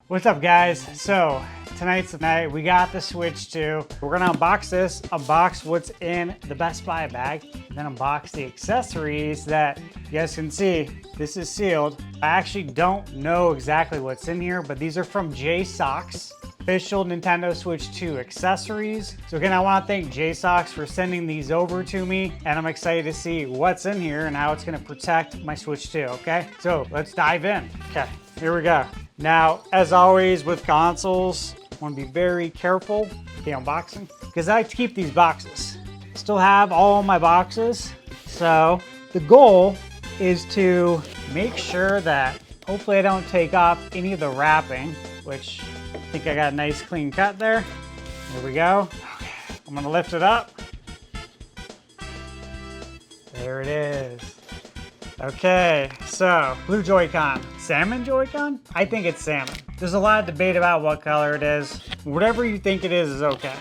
What's up, guys? So tonight's the night. We got the Switch 2. We're gonna unbox this, unbox what's in the Best Buy bag, and then unbox the accessories that you guys can see. This is sealed. I actually don't know exactly what's in here, but these are from JSAUX, official Nintendo Switch 2 accessories. So again, I want to thank JSAUX for sending these over to me, and I'm excited to see what's in here and how it's going to protect my Switch 2, okay? So let's dive in. Okay, here we go. Now, as always with consoles, I want to be very careful, the unboxing, because I like to keep these boxes. Still have all my boxes, so the goal is to make sure that hopefully I don't take off any of the wrapping, which I think I got a nice clean cut there. Here we go. Okay, I'm gonna lift it up. There it is. Okay, so blue Joy-Con, salmon Joy-Con? I think it's salmon. There's a lot of debate about what color it is. Whatever you think it is okay.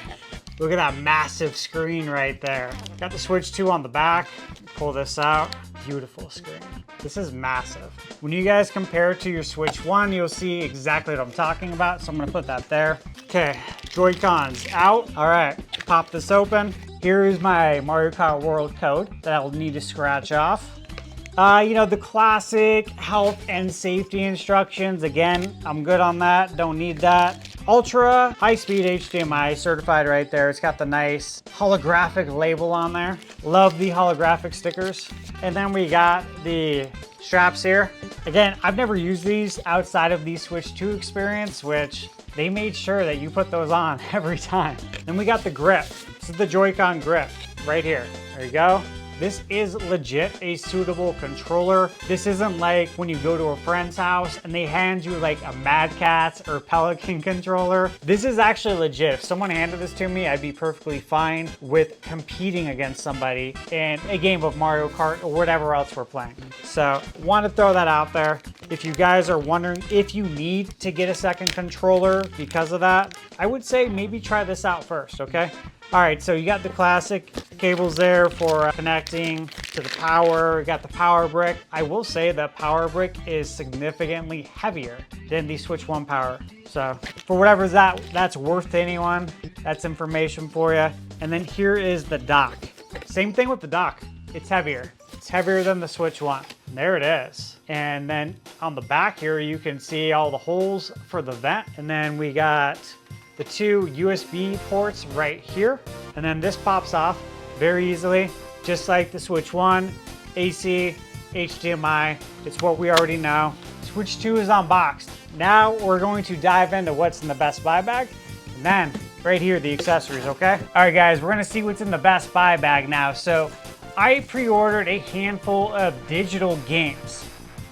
Look at that massive screen right there. Got the Switch 2 on the back. Pull this out. Beautiful screen. This is massive. When you guys compare it to your Switch 1, you'll see exactly what I'm talking about. So I'm gonna put that there. Okay, Joy-Cons out. All right, pop this open. Here is my Mario Kart World code that I'll need to scratch off. You know, the classic health and safety instructions. Again, I'm good on that, don't need that. Ultra high-speed HDMI certified right there. It's got the nice holographic label on there. Love the holographic stickers. And then we got the straps here. Again, I've never used these outside of the Switch 2 experience, which they made sure that you put those on every time. Then we got the grip. This is the Joy-Con grip right here. There you go. This is legit a suitable controller. This isn't like when you go to a friend's house and they hand you like a Mad Catz or Pelican controller. This is actually legit. If someone handed this to me, I'd be perfectly fine with competing against somebody in a game of Mario Kart or whatever else we're playing. So want to throw that out there. If you guys are wondering if you need to get a second controller because of that, I would say maybe try this out first, okay? All right, so you got the classic cables there for connecting to the power. You got the power brick. I will say that power brick is significantly heavier than the Switch 1 power. So for whatever that's worth to anyone, that's information for you. And then here is the dock. Same thing with the dock. It's heavier. It's heavier than the Switch 1. There it is. And then on the back here, you can see all the holes for the vent. And then we got the two USB ports right here. And then this pops off very easily, just like the Switch 1, AC, HDMI. It's what we already know. Switch 2 is unboxed. Now we're going to dive into what's in the Best Buy bag. And then right here, the accessories, okay? All right, guys, we're gonna see what's in the Best Buy bag now. So I pre-ordered a handful of digital games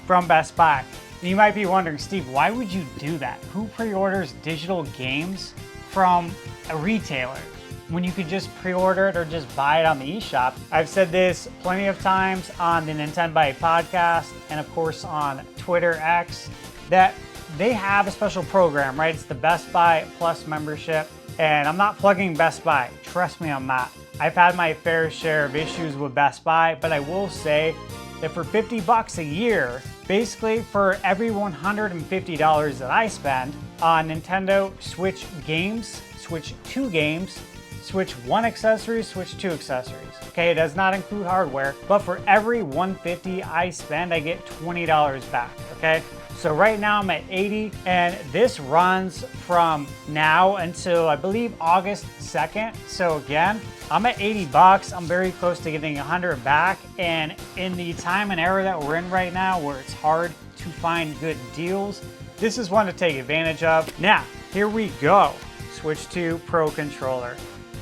from Best Buy. And you might be wondering, Steve, why would you do that? Who pre-orders digital games from a retailer when you could just pre-order it or just buy it on the eShop? I've said this plenty of times on the Nintendo Buy podcast and of course on Twitter X that they have a special program, right? It's the Best Buy Plus membership. And I'm not plugging Best Buy. Trust me, I'm not. I've had my fair share of issues with Best Buy, but I will say that for $50 a year, basically for every $150 that I spend on Nintendo Switch games, Switch 2 games, Switch 1 accessories, Switch 2 accessories. Okay, it does not include hardware, but for every $150 I spend, I get $20 back, okay? So right now I'm at 80, and this runs from now until I believe August 2nd. So again, I'm at 80 bucks. I'm very close to getting 100 back. And in the time and era that we're in right now, where it's hard to find good deals, this is one to take advantage of. Now, here we go. Switch 2 Pro Controller.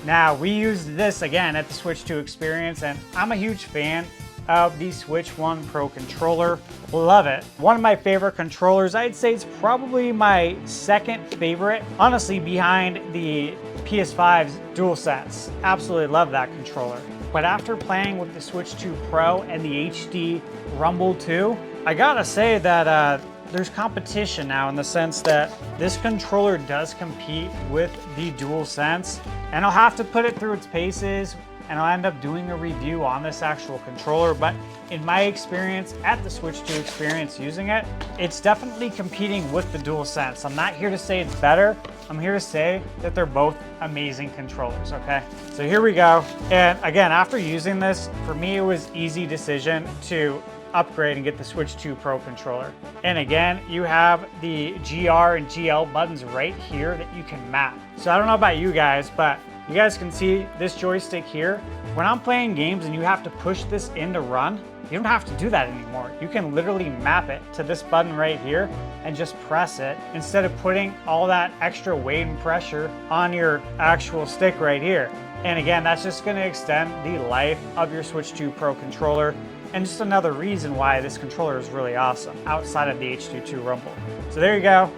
Now, we used this again at the Switch 2 experience, and I'm a huge fan of the Switch 1 Pro Controller. Love it. One of my favorite controllers. I'd say it's probably my second favorite, honestly, behind the PS5's DualSense. Absolutely love that controller. But after playing with the Switch 2 Pro and the HD Rumble 2, I gotta say that there's competition now in the sense that this controller does compete with the DualSense, and I'll have to put it through its paces and I'll end up doing a review on this actual controller. But in my experience, at the Switch 2 experience using it, it's definitely competing with the DualSense. I'm not here to say it's better. I'm here to say that they're both amazing controllers, okay? So here we go. And again, after using this, for me, it was easy decision to upgrade and get the Switch 2 Pro controller. And again, you have the GR and GL buttons right here that you can map. So I don't know about you guys, but you guys can see this joystick here. When I'm playing games and you have to push this in to run, you don't have to do that anymore. You can literally map it to this button right here and just press it instead of putting all that extra weight and pressure on your actual stick right here. And again, that's just gonna extend the life of your Switch 2 Pro controller, and just another reason why this controller is really awesome outside of the H22 Rumble. So there you go,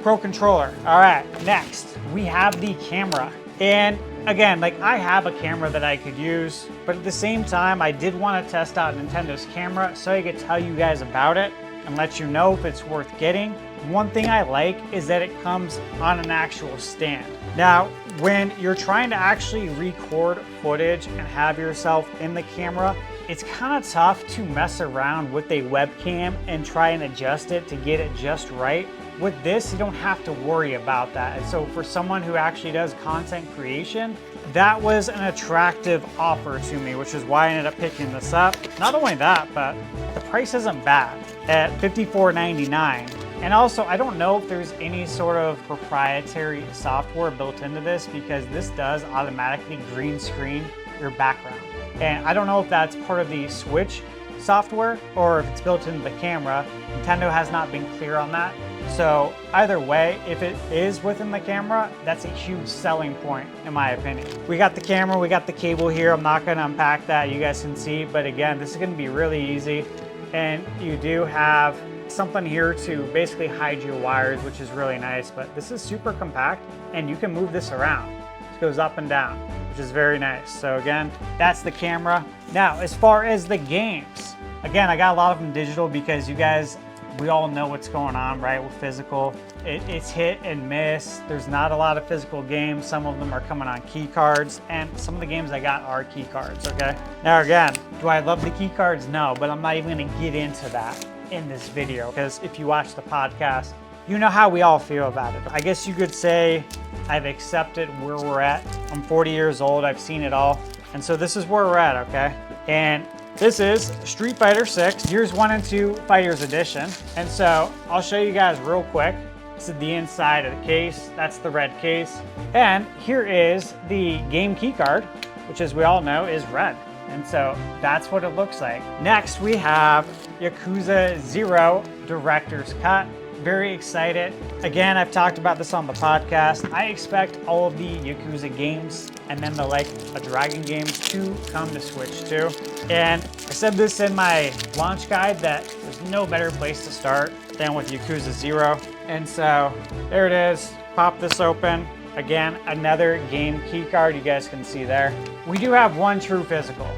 Pro controller. All right, next we have the camera. And again, like I have a camera that I could use, but at the same time, I did want to test out Nintendo's camera so I could tell you guys about it and let you know if it's worth getting. One thing I like is that it comes on an actual stand. Now, when you're trying to actually record footage and have yourself in the camera, it's kind of tough to mess around with a webcam and try and adjust it to get it just right. With this, you don't have to worry about that. And so for someone who actually does content creation, that was an attractive offer to me, which is why I ended up picking this up. Not only that, but the price isn't bad at $54.99. And also, I don't know if there's any sort of proprietary software built into this, because this does automatically green screen your background. And I don't know if that's part of the Switch software or if it's built into the camera. Nintendo has not been clear on that. So either way, if it is within the camera, that's a huge selling point in my opinion. We got the camera, we got the cable here. I'm not gonna unpack that, you guys can see, but again, this is gonna be really easy. And you do have something here to basically hide your wires, which is really nice, but this is super compact and you can move this around. It goes up and down, which is very nice. So again, that's the camera. Now, as far as the games, again, I got a lot of them digital because you guys, we all know what's going on, right, with physical. It's hit and miss. There's not a lot of physical games. Some of them are coming on key cards, and some of the games I got are key cards, okay? Now again, do I love the key cards? No, but I'm not even gonna get into that in this video, because if you watch the podcast, you know how we all feel about it. I guess you could say I've accepted where we're at. I'm 40 years old, I've seen it all, and so this is where we're at, okay? And this is Street Fighter 6, Years 1 and 2 Fighters Edition. And so I'll show you guys real quick. This is the inside of the case. That's the red case. And here is the game key card, which as we all know is red. And so that's what it looks like. Next we have Yakuza 0 Director's Cut. Very excited. Again, I've talked about this on the podcast. I expect all of the Yakuza games and then the Like a Dragon games to come to Switch 2. And I said this in my launch guide that there's no better place to start than with Yakuza 0. And so there it is. Pop this open. Again, another game key card you guys can see there. We do have one true physical.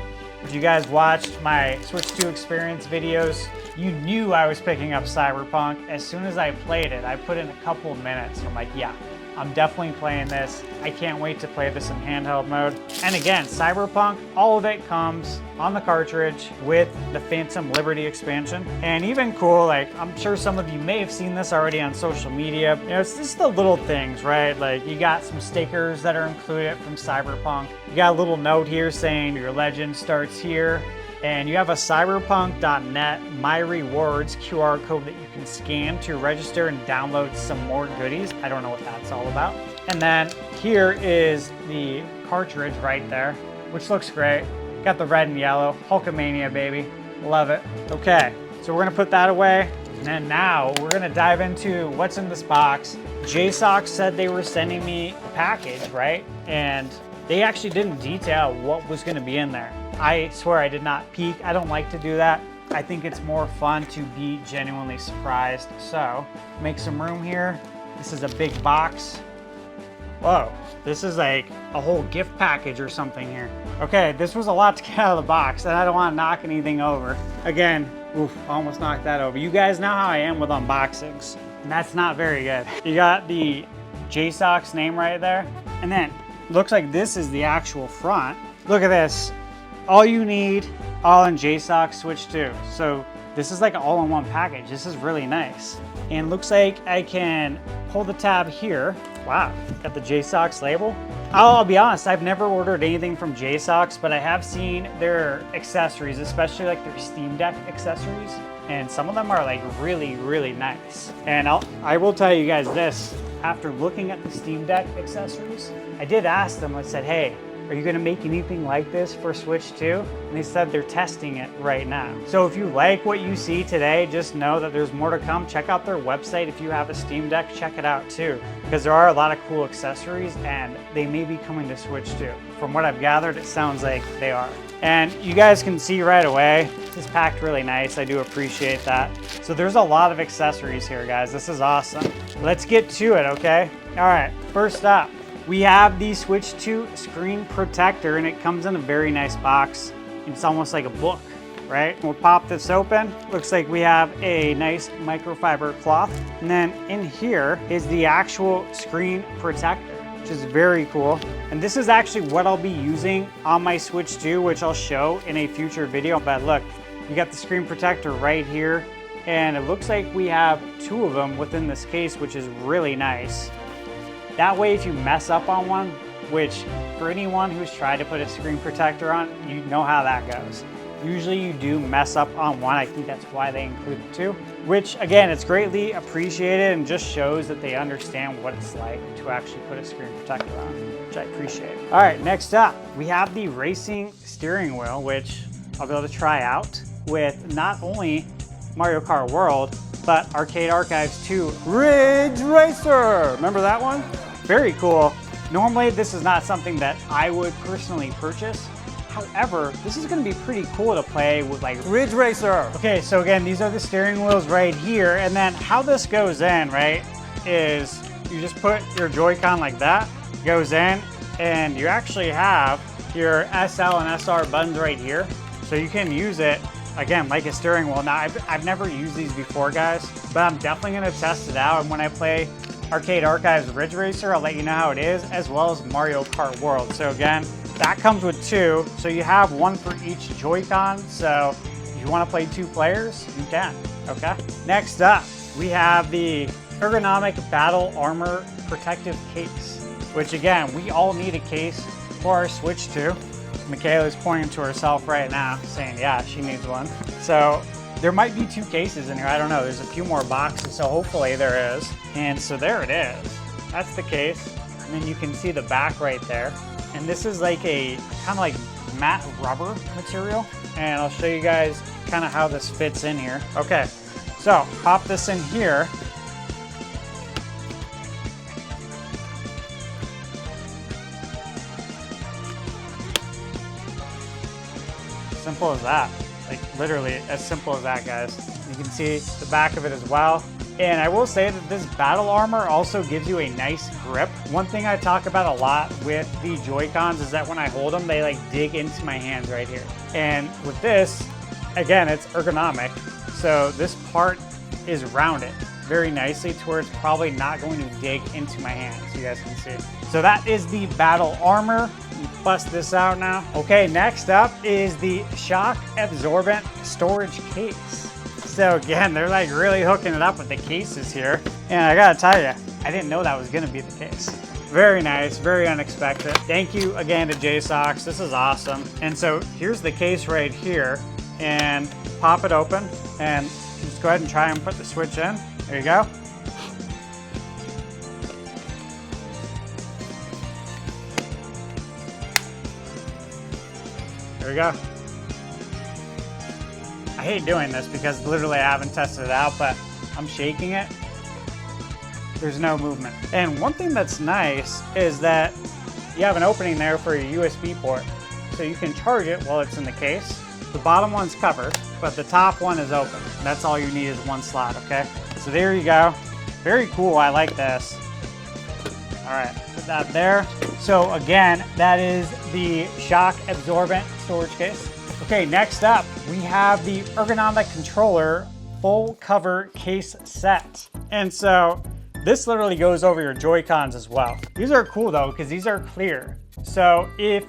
If you guys watched my Switch 2 experience videos, you knew I was picking up Cyberpunk. As soon as I played it, I put in a couple of minutes. I'm like, yeah, I'm definitely playing this. I can't wait to play this in handheld mode. And again, Cyberpunk, all of it comes on the cartridge with the Phantom Liberty expansion. And even cool, like I'm sure some of you may have seen this already on social media. You know, it's just the little things, right? Like you got some stickers that are included from Cyberpunk. You got a little note here saying your legend starts here. And you have a cyberpunk.net My Rewards QR code that you can scan to register and download some more goodies. I don't know what that's all about. And then here is the cartridge right there, which looks great. Got the red and yellow, Hulkamania, baby. Love it. Okay, so we're gonna put that away. And then now we're gonna dive into what's in this box. JSAUX said they were sending me a package, right? And they actually didn't detail what was gonna be in there. I swear I did not peek. I don't like to do that. I think it's more fun to be genuinely surprised. So, make some room here. This is a big box. Whoa, this is like a whole gift package or something here. Okay, this was a lot to get out of the box, and I don't want to knock anything over. Again, oof, almost knocked that over. You guys know how I am with unboxings, and that's not very good. You got the JSAUX name right there, and then looks like this is the actual front. Look at this. All you need, all in JSAUX Switch 2. So this is like an all-in-one package. This is really nice. And looks like I can pull the tab here. Wow, got the JSAUX label. I'll be honest, I've never ordered anything from JSAUX, but I have seen their accessories, especially like their Steam Deck accessories. And some of them are like really, really nice. And I will tell you guys this, after looking at the Steam Deck accessories, I did ask them, I said, hey, are you gonna make anything like this for Switch 2? And they said they're testing it right now. So if you like what you see today, just know that there's more to come. Check out their website. If you have a Steam Deck, check it out too, because there are a lot of cool accessories and they may be coming to Switch 2. From what I've gathered, it sounds like they are. And you guys can see right away, this is packed really nice. I do appreciate that. So there's a lot of accessories here, guys. This is awesome. Let's get to it, okay? All right, first up, we have the Switch 2 screen protector, and it comes in a very nice box. It's almost like a book, right? We'll pop this open. Looks like we have a nice microfiber cloth. And then in here is the actual screen protector, which is very cool. And this is actually what I'll be using on my Switch 2, which I'll show in a future video. But look, you got the screen protector right here. And it looks like we have two of them within this case, which is really nice. That way, if you mess up on one, which for anyone who's tried to put a screen protector on, you know how that goes. Usually you do mess up on one. I think that's why they included two, which again, it's greatly appreciated and just shows that they understand what it's like to actually put a screen protector on, which I appreciate. All right, next up, we have the racing steering wheel, which I'll be able to try out with not only Mario Kart World, but Arcade Archives 2 Ridge Racer. Remember that one? Very cool. Normally, this is not something that I would personally purchase. However, this is gonna be pretty cool to play with like Ridge Racer. Okay, so again, these are the steering wheels right here. And then how this goes in, right, is you just put your Joy-Con like that, goes in, and you actually have your SL and SR buttons right here. So you can use it, again, like a steering wheel. Now, I've never used these before, guys, but I'm definitely gonna test it out. And when I play Arcade Archives Ridge Racer, I'll let you know how it is, as well as Mario Kart World. So again, that comes with two. So you have one for each Joy-Con. So if you wanna play two players, you can, okay? Next up, we have the ergonomic battle armor protective case, which again, we all need a case for our Switch 2. Michaela's pointing to herself right now, saying, yeah, she needs one. So there might be two cases in here. I don't know. There's a few more boxes, so hopefully there is. And so there it is. That's the case. And then you can see the back right there. And this is like a kind of like matte rubber material. And I'll show you guys kind of how this fits in here. Okay, so pop this in here. Simple as that. Like literally as simple as that, guys. You can see the back of it as well. And I will say that this battle armor also gives you a nice grip. One thing I talk about a lot with the Joy-Cons is that when I hold them, they like dig into my hands right here. And with this, again, it's ergonomic. So this part is rounded very nicely to where it's probably not going to dig into my hands, you guys can see. So that is the battle armor. Bust this out now. Okay, next up is the shock absorbent storage case. So again, they're like really hooking it up with the cases here. And I gotta tell you, I didn't know that was gonna be the case. Very nice, very unexpected. Thank you again to JSAUX, this is awesome. And so here's the case right here, and pop it open, and just go ahead and try and put the Switch in. There you go. There we go. I hate doing this because literally I haven't tested it out, but I'm shaking it. There's no movement. And one thing that's nice is that you have an opening there for your USB port. So you can charge it while it's in the case. The bottom one's covered, but the top one is open. That's all you need is one slot, okay? So there you go. Very cool, I like this. All right, put that there. So again, that is the shock absorbent storage case. Okay, next up, we have the ergonomic controller full cover case set. And so this literally goes over your Joy-Cons as well. These are cool though, because these are clear. So if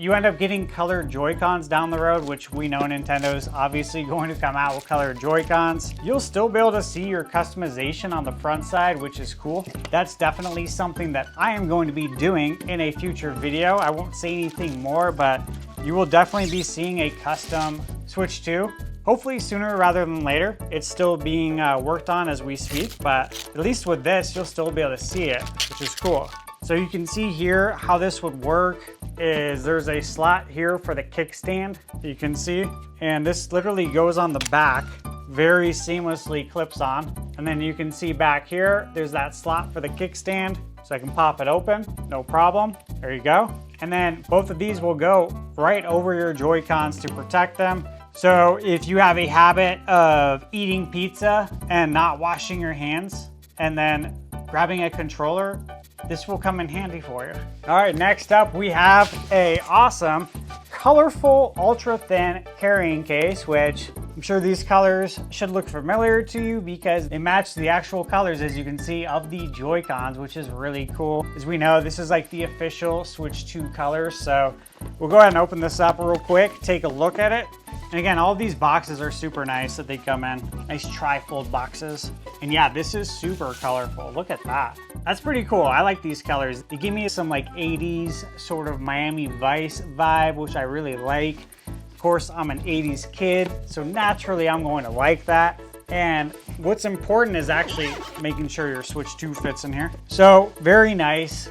you end up getting colored Joy-Cons down the road, which we know Nintendo is obviously going to come out with colored Joy-Cons, you'll still be able to see your customization on the front side, which is cool. That's definitely something that I am going to be doing in a future video. I won't say anything more, but you will definitely be seeing a custom Switch 2. Hopefully sooner rather than later. It's still being worked on as we speak, but at least with this, you'll still be able to see it, which is cool. So you can see here how this would work is there's a slot here for the kickstand, you can see, and this literally goes on the back, very seamlessly clips on. And then you can see back here, there's that slot for the kickstand, so I can pop it open, no problem. There you go. And then both of these will go right over your Joy-Cons to protect them. So if you have a habit of eating pizza and not washing your hands and then grabbing a controller, this will come in handy for you. All right, next up we have a awesome, colorful, ultra thin carrying case, which I'm sure these colors should look familiar to you because they match the actual colors, as you can see, of the Joy-Cons, which is really cool. As we know, this is like the official Switch 2 colors. So we'll go ahead and open this up real quick, take a look at it. And again, all these boxes are super nice that they come in. Nice tri-fold boxes. And yeah, this is super colorful. Look at that. That's pretty cool. I like these colors. They give me some like 80s sort of Miami Vice vibe, which I really like. Of course, I'm an 80s kid, so naturally I'm going to like that. And what's important is actually making sure your Switch 2 fits in here. So very nice.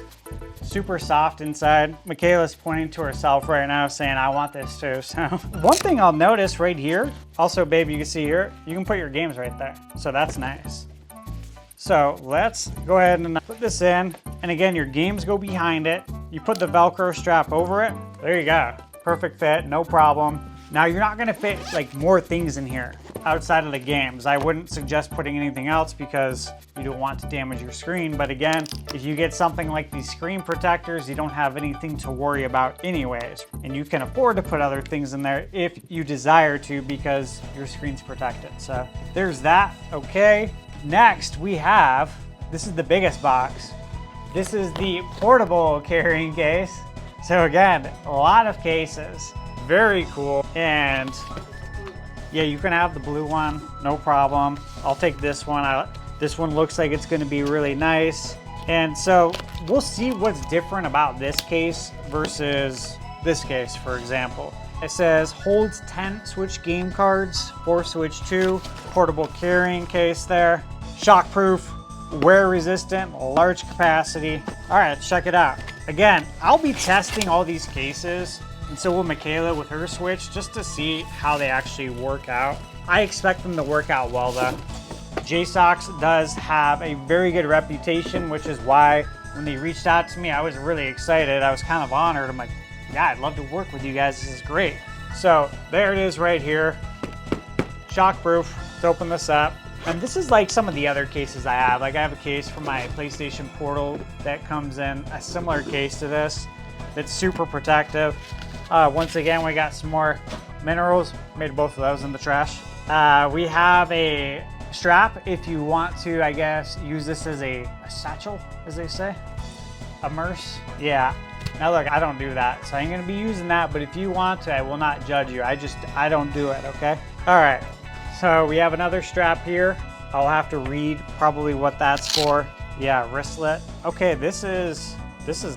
Super soft inside. Michaela's pointing to herself right now saying, I want this too. So one thing I'll notice right here, also babe, you can see here, you can put your games right there. So that's nice. So let's go ahead and put this in. And again, your games go behind it. You put the Velcro strap over it. There you go. Perfect fit, no problem. Now you're not gonna fit like more things in here outside of the games. I wouldn't suggest putting anything else because you don't want to damage your screen. But again, if you get something like these screen protectors, you don't have anything to worry about anyways. And you can afford to put other things in there if you desire to because your screen's protected. So there's that, okay. Next we have, this is the biggest box. This is the portable carrying case. So again, a lot of cases. Very cool. And yeah, you can have the blue one, no problem. I'll take this one. This one looks like it's gonna be really nice. And so we'll see what's different about this case versus this case, for example. It says holds 10 Switch game cards for Switch 2, portable carrying case there, shockproof, wear resistant, large capacity. All right, check it out. Again, I'll be testing all these cases, and so will Michaela with her Switch, just to see how they actually work out. I expect them to work out well though. JSAUX does have a very good reputation, which is why when they reached out to me, I was really excited. I was kind of honored. I'm like, yeah, I'd love to work with you guys. This is great. So there it is right here. Shockproof. Let's open this up. And this is like some of the other cases I have. Like I have a case for my PlayStation Portal that comes in a similar case to this. That's super protective. Once again, we got some more minerals. Made both of those in the trash. We have a strap if you want to, I guess, use this as a satchel, as they say. Immerse. Yeah. Now look, I don't do that, so I ain't gonna be using that, but if you want to, I will not judge you. I don't do it, okay? All right. So we have another strap here. I'll have to read probably what that's for. Yeah, wristlet. Okay, this is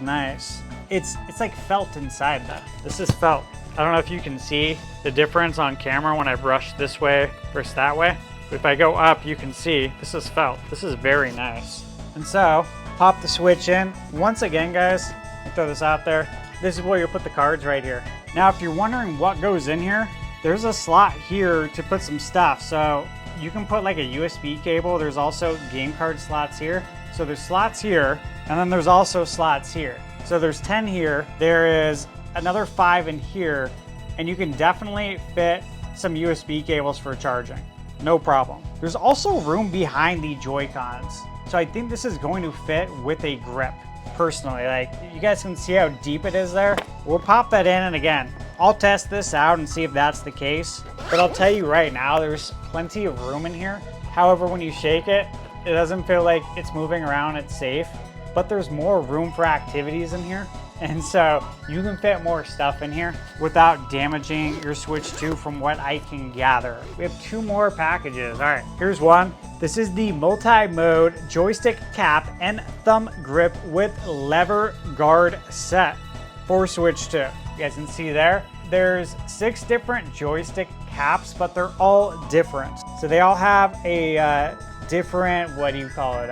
nice. It's like felt inside though. This is felt. I don't know if you can see the difference on camera when I brush this way versus that way. But if I go up, you can see this is felt. This is very nice. And so, pop the Switch in. Once again, guys, I'll throw this out there. This is where you'll put the cards right here. Now, if you're wondering what goes in here, there's a slot here to put some stuff. So you can put like a USB cable. There's also game card slots here. So there's slots here, and then there's also slots here. So there's 10 here. There is another 5 in here, and you can definitely fit some USB cables for charging. No problem. There's also room behind the Joy-Cons. So I think this is going to fit with a grip. Personally, like you guys can see how deep it is there. We'll pop that in, and again, I'll test this out and see if that's the case. But I'll tell you right now, there's plenty of room in here. However, when you shake it, it doesn't feel like it's moving around, it's safe. but there's more room for activities in here. And so you can fit more stuff in here without damaging your Switch 2 from what I can gather. We have 2 more packages. All right, here's one. This is the multi-mode joystick cap and thumb grip with lever guard set for Switch 2. You guys can see there. There's 6 different joystick caps, but they're all different. So they all have a different, what do you call it?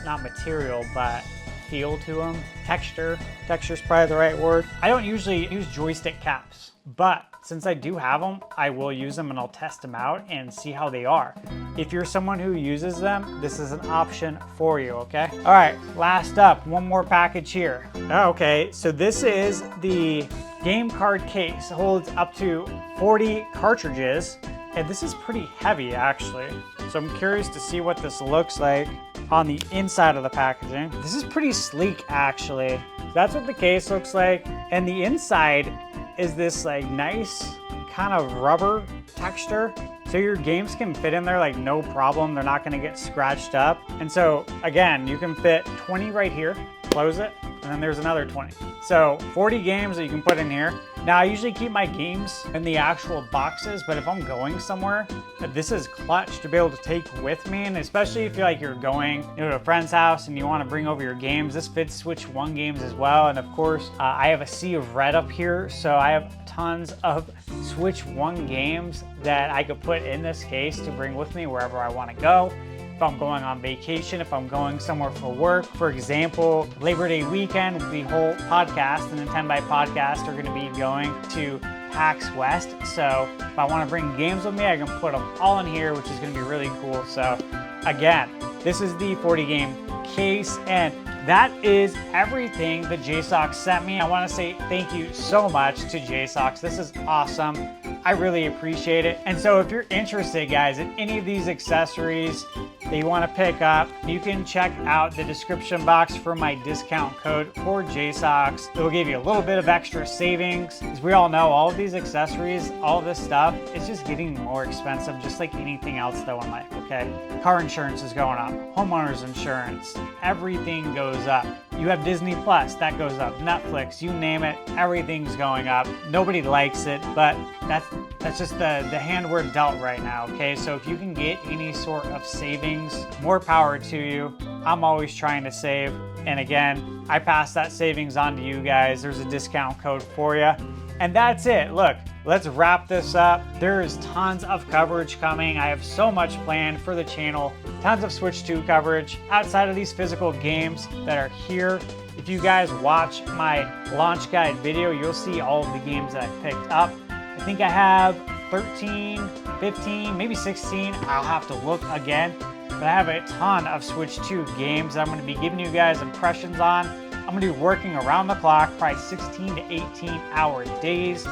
Not material, but feel to them. Texture's probably the right word. I don't usually use joystick caps, but since I do have them, I will use them and I'll test them out and see how they are. If you're someone who uses them, this is an option for you, okay? All right, last up, one more package here. Okay, so this is the game card case. It holds up to 40 cartridges, and this is pretty heavy actually. So I'm curious to see what this looks like on the inside of the packaging. This is pretty sleek actually. That's what the case looks like. And the inside is this like nice kind of rubber texture. So your games can fit in there like no problem. They're not gonna get scratched up. And so again, you can fit 20 right here, close it, and then there's another 20. So 40 games that you can put in here. Now I usually keep my games in the actual boxes, but if I'm going somewhere, this is clutch to be able to take with me. And especially if you're going to a friend's house and you want to bring over your games, this fits Switch 1 games as well. And of course, I have a sea of red up here. So I have tons of Switch 1 games that I could put in this case to bring with me wherever I want to go. If I'm going on vacation, if I'm going somewhere for work. For example, Labor Day weekend, the whole podcast and the 10 by podcast are going to be going to PAX West. So if I want to bring games with me, I can put them all in here, which is going to be really cool. So again, this is the 40 game case, and that is everything that JSAUX sent me. I want to say thank you so much to JSAUX. This is awesome. I really appreciate it. And so if you're interested, guys, in any of these accessories that you want to pick up, you can check out the description box for my discount code for JSAUX. It will give you a little bit of extra savings. As we all know, all of these accessories, all of this stuff, it's just getting more expensive, just like anything else though in life, okay? Car insurance is going up, homeowners insurance, everything goes up. You have Disney Plus, that goes up, Netflix, you name it, everything's going up. Nobody likes it, but that's just the hand we're dealt right now, okay? So if you can get any sort of savings, more power to you. I'm always trying to save. And again, I pass that savings on to you guys. There's a discount code for you. And that's it. Look, let's wrap this up. There is tons of coverage coming. I have so much planned for the channel. Tons of Switch 2 coverage outside of these physical games that are here. If you guys watch my launch guide video, you'll see all of the games that I picked up. I think I have 13, 15, maybe 16. I'll have to look again. But I have a ton of Switch 2 games that I'm going to be giving you guys impressions on. I'm going to be working around the clock, probably 16 to 18 hour days.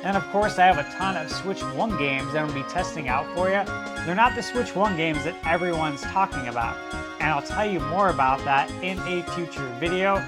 And of course, I have a ton of Switch 1 games that I'm going to be testing out for you. They're not the Switch 1 games that everyone's talking about. And I'll tell you more about that in a future video.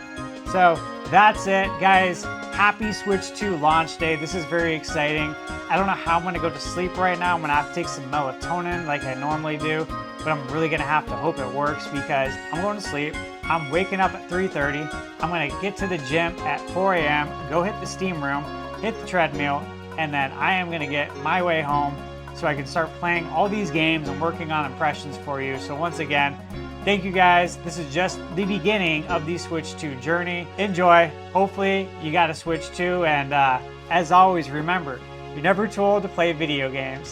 So that's it, guys. Happy Switch 2 launch day. This is very exciting. I don't know how I'm going to go to sleep right now. I'm going to have to take some melatonin like I normally do. But I'm really going to have to hope it works because I'm going to sleep. I'm waking up at 3:30. I'm going to get to the gym at 4 a.m., go hit the steam room, hit the treadmill, and then I am going to get my way home so I can start playing all these games and working on impressions for you. So once again, thank you guys. This is just the beginning of the Switch 2 journey. Enjoy. Hopefully you got a Switch 2, and as always, remember, you're never too old to play video games.